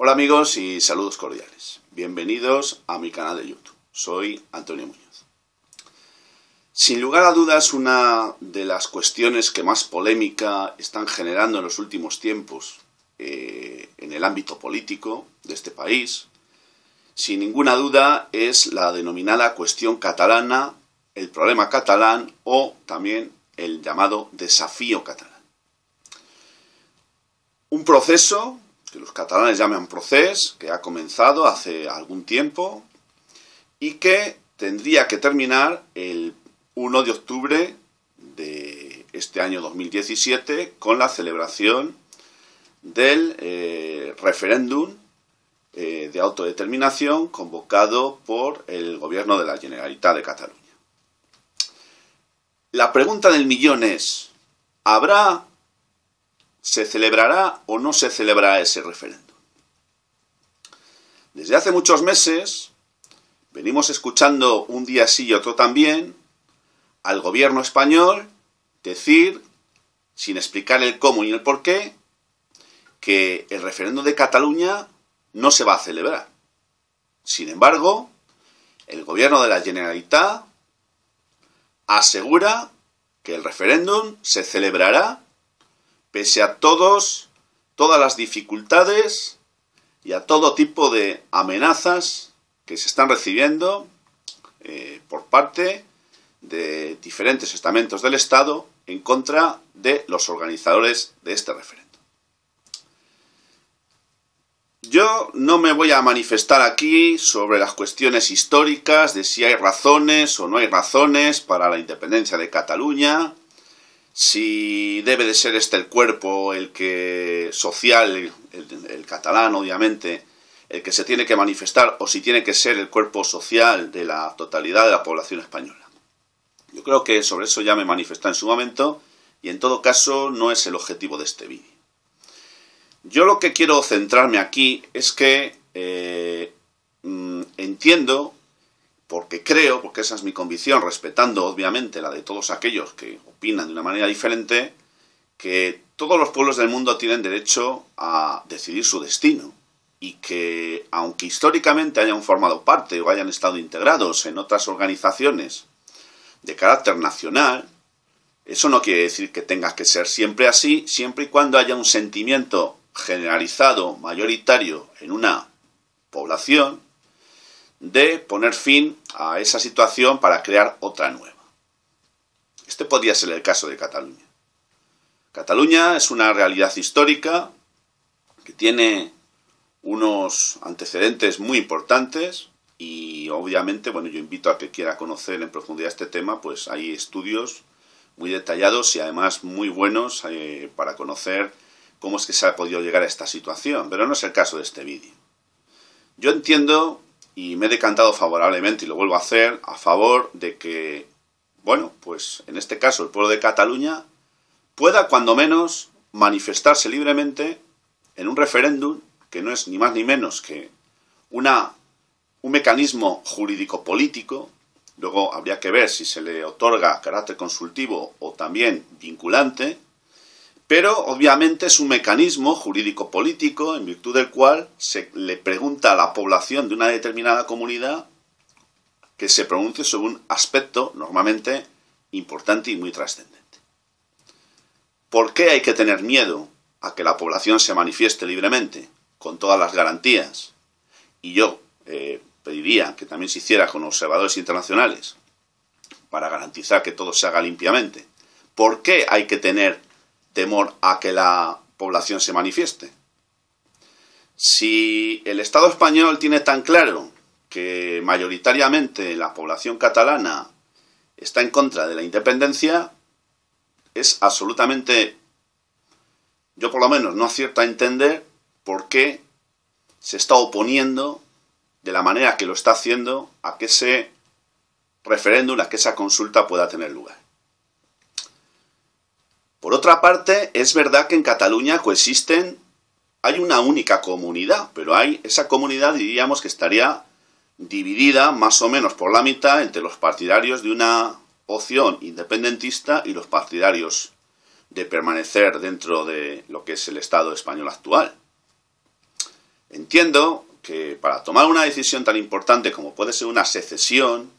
Hola amigos y saludos cordiales. Bienvenidos a mi canal de YouTube. Soy Antonio Muñoz. Sin lugar a dudas, una de las cuestiones que más polémica están generando en los últimos tiempos en el ámbito político de este país, sin ninguna duda, es la denominada cuestión catalana, el problema catalán o también el llamado desafío catalán. Un proceso que los catalanes llaman procés, que ha comenzado hace algún tiempo y que tendría que terminar el 1 de octubre de este año 2017 con la celebración del referéndum de autodeterminación convocado por el gobierno de la Generalitat de Cataluña. La pregunta del millón es, ¿se celebrará o no se celebrará ese referéndum? Desde hace muchos meses venimos escuchando un día sí y otro también al gobierno español decir, sin explicar el cómo y el por qué, que el referéndum de Cataluña no se va a celebrar. Sin embargo, el gobierno de la Generalitat asegura que el referéndum se celebrará pese a todas las dificultades y a todo tipo de amenazas que se están recibiendo por parte de diferentes estamentos del Estado en contra de los organizadores de este referéndum. Yo no me voy a manifestar aquí sobre las cuestiones históricas de si hay razones o no hay razones para la independencia de Cataluña, si debe de ser este el cuerpo, el que social, el catalán obviamente, el que se tiene que manifestar, o si tiene que ser el cuerpo social de la totalidad de la población española. Yo creo que sobre eso ya me manifesté en su momento y en todo caso no es el objetivo de este vídeo. Yo lo que quiero centrarme aquí es que entiendo, porque creo, porque esa es mi convicción, respetando obviamente la de todos aquellos que opinan de una manera diferente, que todos los pueblos del mundo tienen derecho a decidir su destino y que, aunque históricamente hayan formado parte o hayan estado integrados en otras organizaciones de carácter nacional, eso no quiere decir que tenga que ser siempre así, siempre y cuando haya un sentimiento generalizado, mayoritario en una población, de poner fin a esa situación para crear otra nueva. Este podría ser el caso de Cataluña. Cataluña es una realidad histórica que tiene unos antecedentes muy importantes y obviamente, bueno, yo invito a que quiera conocer en profundidad este tema, pues hay estudios muy detallados y además muy buenos para conocer cómo es que se ha podido llegar a esta situación, pero no es el caso de este vídeo. Yo entiendo y me he decantado favorablemente, y lo vuelvo a hacer, a favor de que, bueno, pues en este caso el pueblo de Cataluña pueda cuando menos manifestarse libremente en un referéndum que no es ni más ni menos que un mecanismo jurídico-político. Luego habría que ver si se le otorga carácter consultivo o también vinculante, pero obviamente es un mecanismo jurídico-político en virtud del cual se le pregunta a la población de una determinada comunidad que se pronuncie sobre un aspecto normalmente importante y muy trascendente. ¿Por qué hay que tener miedo a que la población se manifieste libremente, con todas las garantías? Y yo pediría que también se hiciera con observadores internacionales para garantizar que todo se haga limpiamente. ¿Por qué hay que tener temor a que la población se manifieste? Si el Estado español tiene tan claro que mayoritariamente la población catalana está en contra de la independencia, es absolutamente, yo por lo menos no acierto a entender por qué se está oponiendo de la manera que lo está haciendo a que ese referéndum, a que esa consulta pueda tener lugar. Por otra parte, es verdad que en Cataluña hay una única comunidad, pero esa comunidad diríamos que estaría dividida más o menos por la mitad entre los partidarios de una opción independentista y los partidarios de permanecer dentro de lo que es el Estado español actual. entiendo que para tomar una decisión tan importante como puede ser una secesión,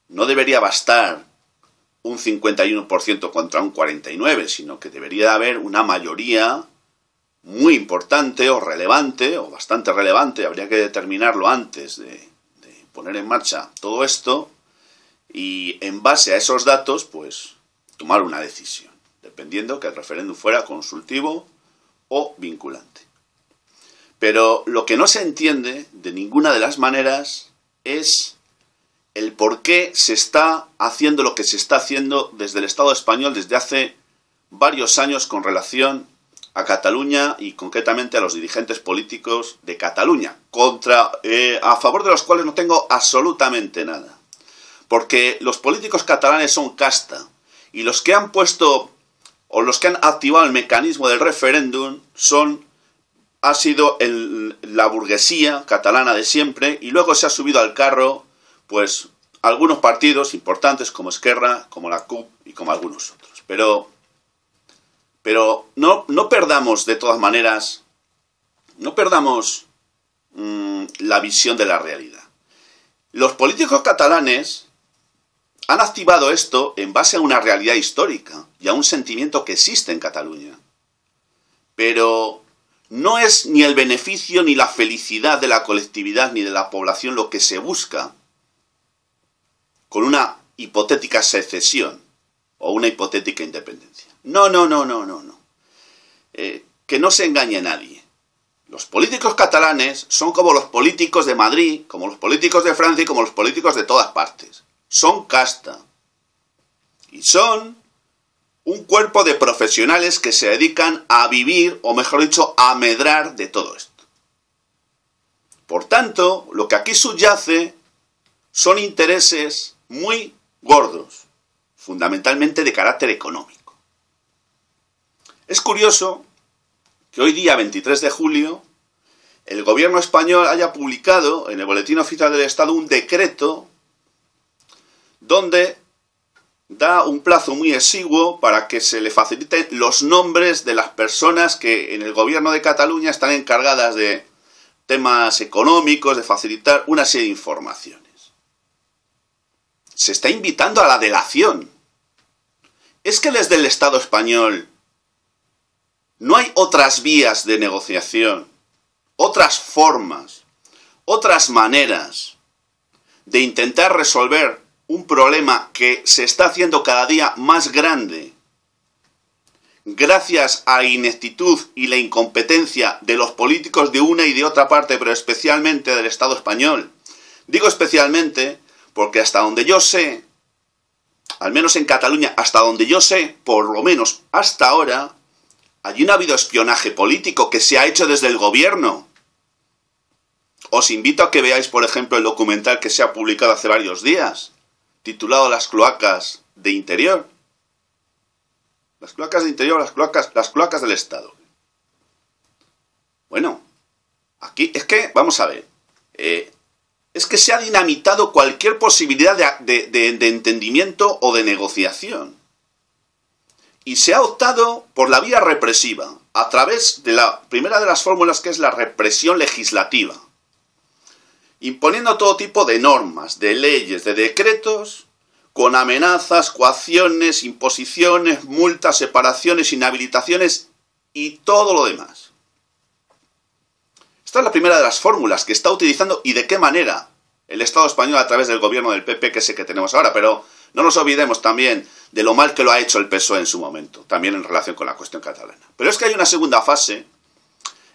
no debería bastar un 51% contra un 49%, sino que debería haber una mayoría muy importante o relevante, o bastante relevante, habría que determinarlo antes de poner en marcha todo esto, y en base a esos datos, pues, tomar una decisión, dependiendo que el referéndum fuera consultivo o vinculante. Pero lo que no se entiende de ninguna de las maneras es el por qué se está haciendo lo que se está haciendo desde el Estado español desde hace varios años con relación a Cataluña y concretamente a los dirigentes políticos de Cataluña, a favor de los cuales no tengo absolutamente nada. Porque los políticos catalanes son casta y los que han puesto o los que han activado el mecanismo del referéndum ha sido la burguesía catalana de siempre, y luego se ha subido al carro pues algunos partidos importantes como Esquerra, como la CUP y como algunos otros. Pero no perdamos de todas maneras, no perdamos la visión de la realidad. Los políticos catalanes han activado esto en base a una realidad histórica y a un sentimiento que existe en Cataluña. Pero no es ni el beneficio ni la felicidad de la colectividad ni de la población lo que se busca con una hipotética secesión o una hipotética independencia. No. Que no se engañe a nadie. Los políticos catalanes son como los políticos de Madrid, como los políticos de Francia y como los políticos de todas partes. Son casta. Y son un cuerpo de profesionales que se dedican a vivir, o mejor dicho, a medrar de todo esto. Por tanto, lo que aquí subyace son intereses muy gordos, fundamentalmente de carácter económico. Es curioso que hoy día, 23 de julio, el gobierno español haya publicado en el Boletín Oficial del Estado un decreto donde da un plazo muy exiguo para que se le faciliten los nombres de las personas que en el gobierno de Cataluña están encargadas de temas económicos, de facilitar una serie de informaciones. Se está invitando a la delación. ¿Es que desde el Estado español no hay otras vías de negociación, otras formas, otras maneras de intentar resolver un problema que se está haciendo cada día más grande gracias a la ineptitud y la incompetencia de los políticos de una y de otra parte, pero especialmente del Estado español? Digo especialmente porque hasta donde yo sé, al menos en Cataluña, hasta donde yo sé, por lo menos hasta ahora, allí no ha habido espionaje político que se ha hecho desde el gobierno. Os invito a que veáis, por ejemplo, el documental que se ha publicado hace varios días, titulado Las cloacas de interior. Las cloacas de interior, las cloacas del Estado. Bueno, aquí es que, vamos a ver, es que se ha dinamitado cualquier posibilidad de entendimiento o de negociación. Y se ha optado por la vía represiva, a través de la primera de las fórmulas, que es la represión legislativa, imponiendo todo tipo de normas, de leyes, de decretos, con amenazas, coacciones, imposiciones, multas, separaciones, inhabilitaciones y todo lo demás. Esta es la primera de las fórmulas que está utilizando, y de qué manera, el Estado español a través del gobierno del PP, que es el que tenemos ahora. Pero no nos olvidemos también de lo mal que lo ha hecho el PSOE en su momento, también en relación con la cuestión catalana. Pero es que hay una segunda fase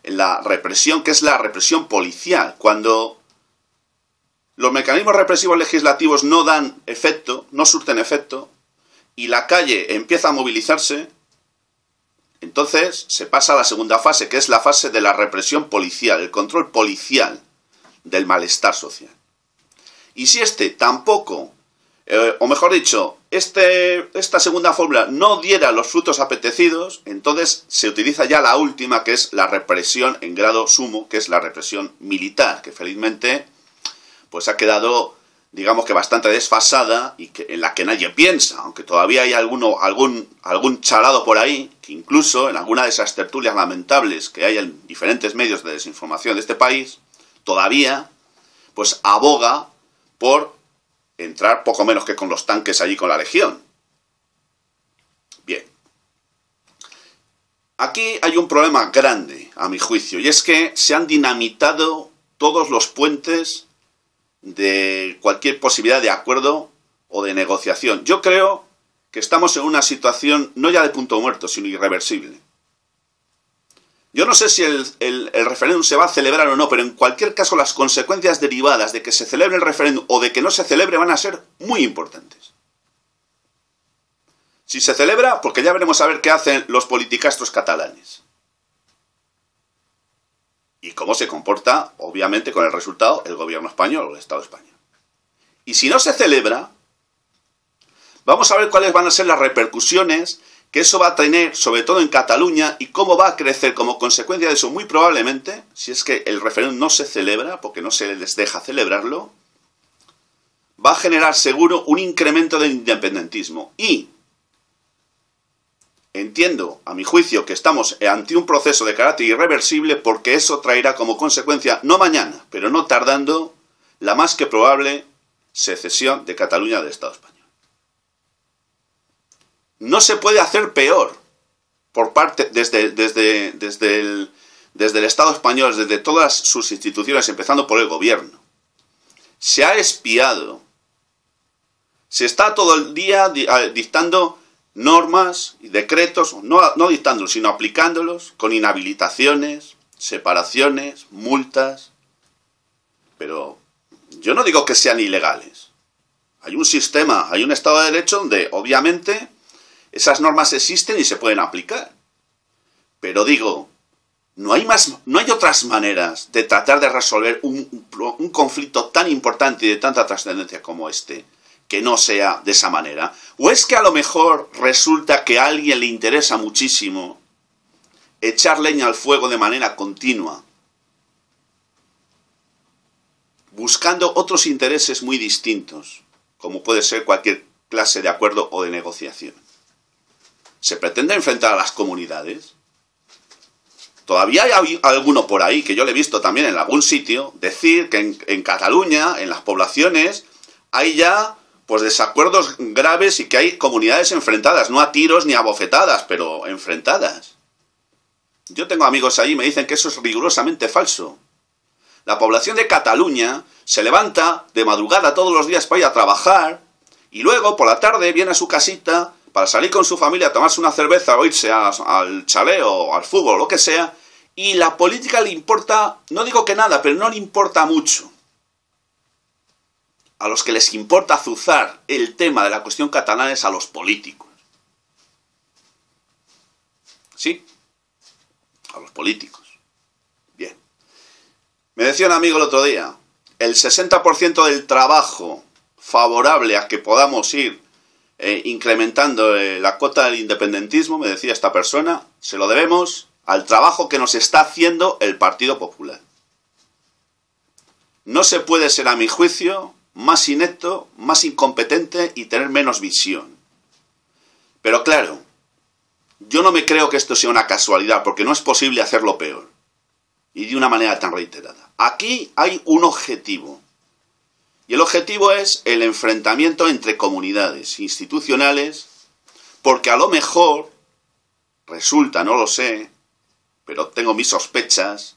en la represión, que es la represión policial. Cuando los mecanismos represivos legislativos no dan efecto, no surten efecto, y la calle empieza a movilizarse, entonces se pasa a la segunda fase, que es la fase de la represión policial, el control policial del malestar social. Y si tampoco, o mejor dicho, esta segunda fórmula no diera los frutos apetecidos, entonces se utiliza ya la última, que es la represión en grado sumo, que es la represión militar, que felizmente pues ha quedado digamos que bastante desfasada y en la que nadie piensa, aunque todavía hay algún charado por ahí, que incluso en alguna de esas tertulias lamentables que hay en diferentes medios de desinformación de este país, todavía pues aboga por entrar poco menos que con los tanques allí con la Legión. Bien. Aquí hay un problema grande, a mi juicio, y es que se han dinamitado todos los puentes de cualquier posibilidad de acuerdo o de negociación. Yo creo que estamos en una situación no ya de punto muerto, sino irreversible. Yo no sé si el referéndum se va a celebrar o no, pero en cualquier caso las consecuencias derivadas de que se celebre el referéndum o de que no se celebre van a ser muy importantes. Si se celebra, porque ya veremos a ver qué hacen los politicastros catalanes. Y cómo se comporta, obviamente, con el resultado, el gobierno español o el Estado español. Y si no se celebra, vamos a ver cuáles van a ser las repercusiones que eso va a tener, sobre todo en Cataluña, y cómo va a crecer como consecuencia de eso, muy probablemente, si es que el referéndum no se celebra, porque no se les deja celebrarlo, va a generar seguro un incremento del independentismo. Y entiendo, a mi juicio, que estamos ante un proceso de carácter irreversible porque eso traerá como consecuencia, no mañana, pero no tardando, la más que probable secesión de Cataluña del Estado español. No se puede hacer peor por parte, desde el Estado español, desde todas sus instituciones, empezando por el gobierno. Se ha espiado. Se está todo el día dictando normas y decretos, no dictándolos, sino aplicándolos, con inhabilitaciones, separaciones, multas. Pero yo no digo que sean ilegales. Hay un sistema, hay un Estado de Derecho donde, obviamente, esas normas existen y se pueden aplicar. Pero digo, no hay otras maneras de tratar de resolver un conflicto tan importante y de tanta trascendencia como este, que no sea de esa manera. ¿O es que a lo mejor resulta que a alguien le interesa muchísimo echar leña al fuego de manera continua, buscando otros intereses muy distintos, como puede ser cualquier clase de acuerdo o de negociación? ¿Se pretende enfrentar a las comunidades? Todavía hay alguno por ahí, que yo le he visto también en algún sitio, decir que en Cataluña, en las poblaciones, hay ya pues desacuerdos graves y que hay comunidades enfrentadas, no a tiros ni a bofetadas, pero enfrentadas. Yo tengo amigos ahí y me dicen que eso es rigurosamente falso. La población de Cataluña se levanta de madrugada todos los días para ir a trabajar y luego por la tarde viene a su casita para salir con su familia a tomarse una cerveza o irse al chalet o al fútbol o lo que sea, y la política le importa, no digo que nada, pero no le importa mucho. A los que les importa azuzar el tema de la cuestión catalana es a los políticos. ¿Sí? A los políticos. Bien. Me decía un amigo el otro día, el 60% del trabajo favorable a que podamos ir incrementando la cuota del independentismo, me decía esta persona, se lo debemos al trabajo que nos está haciendo el Partido Popular. No se puede ser, a mi juicio, más inepto, más incompetente y tener menos visión. Pero claro, yo no me creo que esto sea una casualidad, porque no es posible hacerlo peor. Y de una manera tan reiterada. Aquí hay un objetivo. Y el objetivo es el enfrentamiento entre comunidades institucionales, porque a lo mejor resulta, no lo sé, pero tengo mis sospechas,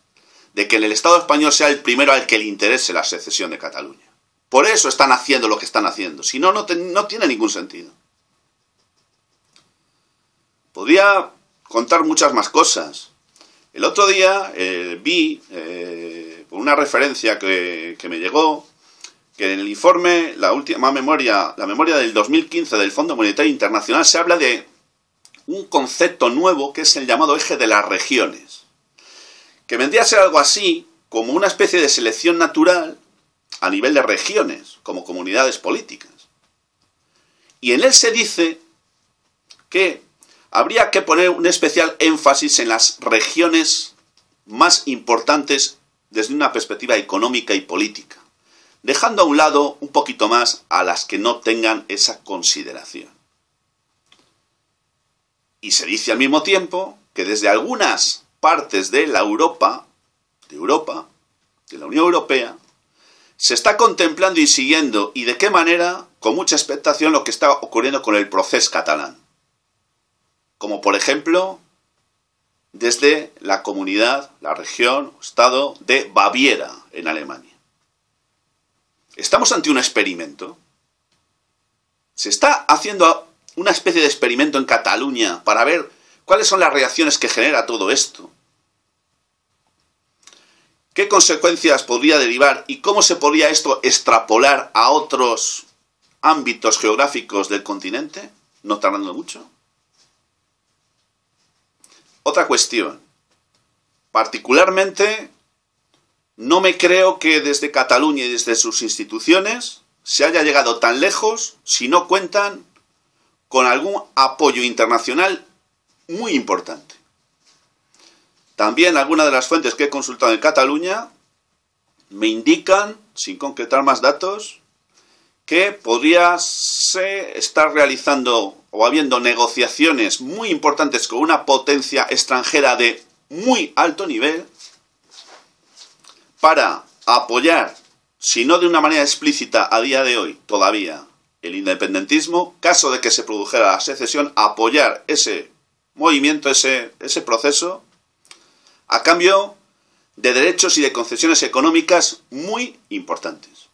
de que el Estado español sea el primero al que le interese la secesión de Cataluña. Por eso están haciendo lo que están haciendo. Si no, no tiene ningún sentido. Podría contar muchas más cosas. El otro día vi, por una referencia que me llegó, que en el informe, la memoria del 2015 del Fondo Monetario Internacional, se habla de un concepto nuevo que es el llamado eje de las regiones, que vendría a ser algo así como una especie de selección natural a nivel de regiones, como comunidades políticas. Y en él se dice que habría que poner un especial énfasis en las regiones más importantes desde una perspectiva económica y política, dejando a un lado un poquito más a las que no tengan esa consideración. Y se dice al mismo tiempo que desde algunas partes de la Europa, de la Unión Europea, se está contemplando y siguiendo, y de qué manera, con mucha expectación, lo que está ocurriendo con el procés catalán. Como por ejemplo, desde la comunidad, la región, estado de Baviera, en Alemania. ¿Estamos ante un experimento? ¿Se está haciendo una especie de experimento en Cataluña para ver cuáles son las reacciones que genera todo esto? ¿Qué consecuencias podría derivar y cómo se podría esto extrapolar a otros ámbitos geográficos del continente? No tardando mucho. Otra cuestión. Particularmente, no me creo que desde Cataluña y desde sus instituciones se haya llegado tan lejos si no cuentan con algún apoyo internacional muy importante. También algunas de las fuentes que he consultado en Cataluña me indican, sin concretar más datos, que podría estar realizando o habiendo negociaciones muy importantes con una potencia extranjera de muy alto nivel para apoyar, si no de una manera explícita a día de hoy todavía, el independentismo, caso de que se produjera la secesión, apoyar ese movimiento, ese proceso, a cambio de derechos y de concesiones económicas muy importantes.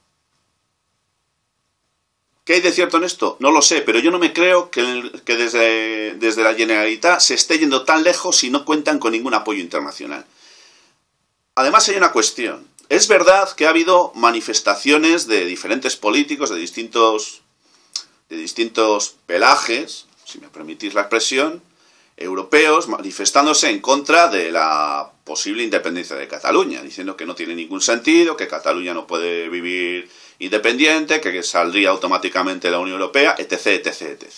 ¿Qué hay de cierto en esto? No lo sé, pero yo no me creo que desde la Generalitat se esté yendo tan lejos si no cuentan con ningún apoyo internacional. Además hay una cuestión. Es verdad que ha habido manifestaciones de diferentes políticos, de distintos pelajes, si me permitís la expresión, europeos, manifestándose en contra de la posible independencia de Cataluña, diciendo que no tiene ningún sentido, que Cataluña no puede vivir independiente, que saldría automáticamente de la Unión Europea, etc., etc., etc.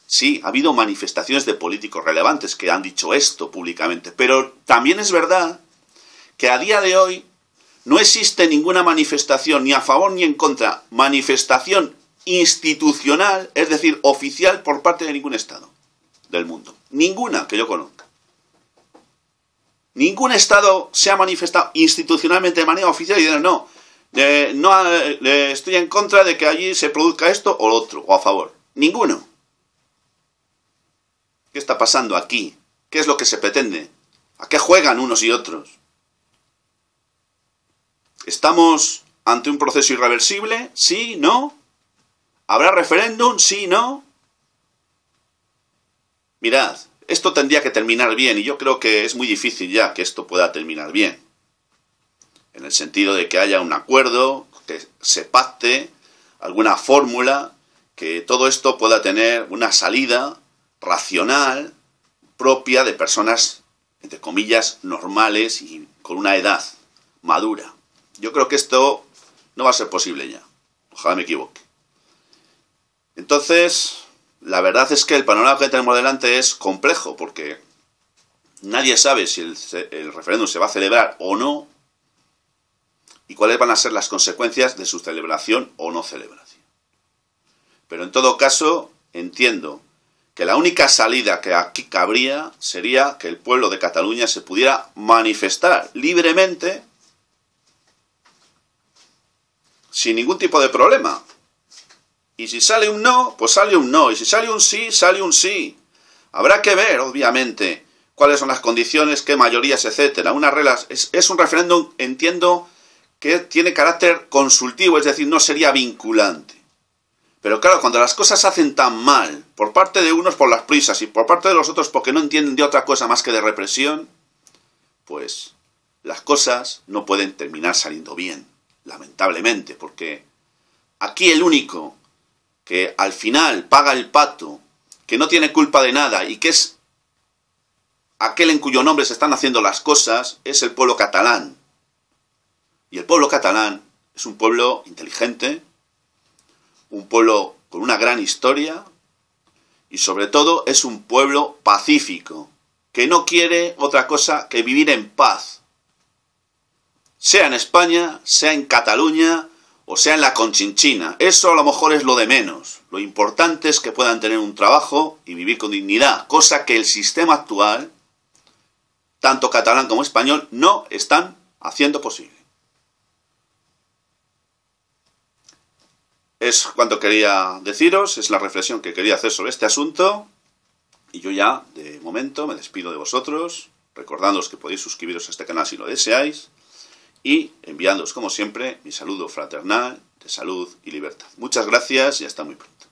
Sí, ha habido manifestaciones de políticos relevantes que han dicho esto públicamente, pero también es verdad que a día de hoy no existe ninguna manifestación ni a favor ni en contra, manifestación institucional, es decir, oficial por parte de ningún Estado del mundo. Ninguna que yo conozca. Ningún Estado se ha manifestado institucionalmente de manera oficial y no, estoy en contra de que allí se produzca esto o lo otro, o a favor. Ninguno. ¿Qué está pasando aquí? ¿Qué es lo que se pretende? ¿A qué juegan unos y otros? ¿Estamos ante un proceso irreversible? ¿Sí? ¿No? ¿Habrá referéndum? ¿Sí? ¿No? Mirad, esto tendría que terminar bien y yo creo que es muy difícil ya que esto pueda terminar bien. En el sentido de que haya un acuerdo, que se pacte alguna fórmula, que todo esto pueda tener una salida racional propia de personas, entre comillas, normales y con una edad madura. Yo creo que esto no va a ser posible ya. Ojalá me equivoque. Entonces, la verdad es que el panorama que tenemos delante es complejo, porque nadie sabe si el referéndum se va a celebrar o no, y cuáles van a ser las consecuencias de su celebración o no celebración. Pero en todo caso, entiendo que la única salida que aquí cabría sería que el pueblo de Cataluña se pudiera manifestar libremente, sin ningún tipo de problema. Y si sale un no, pues sale un no. Y si sale un sí, sale un sí. Habrá que ver, obviamente, cuáles son las condiciones, qué mayorías, etcétera. Unas reglas. Es un referéndum, entiendo, que tiene carácter consultivo, es decir, no sería vinculante. Pero claro, cuando las cosas se hacen tan mal, por parte de unos por las prisas y por parte de los otros porque no entienden de otra cosa más que de represión, pues las cosas no pueden terminar saliendo bien, lamentablemente, porque aquí el único que al final paga el pato, que no tiene culpa de nada y que es aquel en cuyo nombre se están haciendo las cosas, es el pueblo catalán. Y el pueblo catalán es un pueblo inteligente, un pueblo con una gran historia y sobre todo es un pueblo pacífico, que no quiere otra cosa que vivir en paz. Sea en España, sea en Cataluña o sea en la Conchinchina. Eso a lo mejor es lo de menos. Lo importante es que puedan tener un trabajo y vivir con dignidad, cosa que el sistema actual, tanto catalán como español, no están haciendo posible. Es cuanto quería deciros, es la reflexión que quería hacer sobre este asunto. Y yo ya, de momento, me despido de vosotros, recordándoos que podéis suscribiros a este canal si lo deseáis, y enviándoos, como siempre, mi saludo fraternal de salud y libertad. Muchas gracias y hasta muy pronto.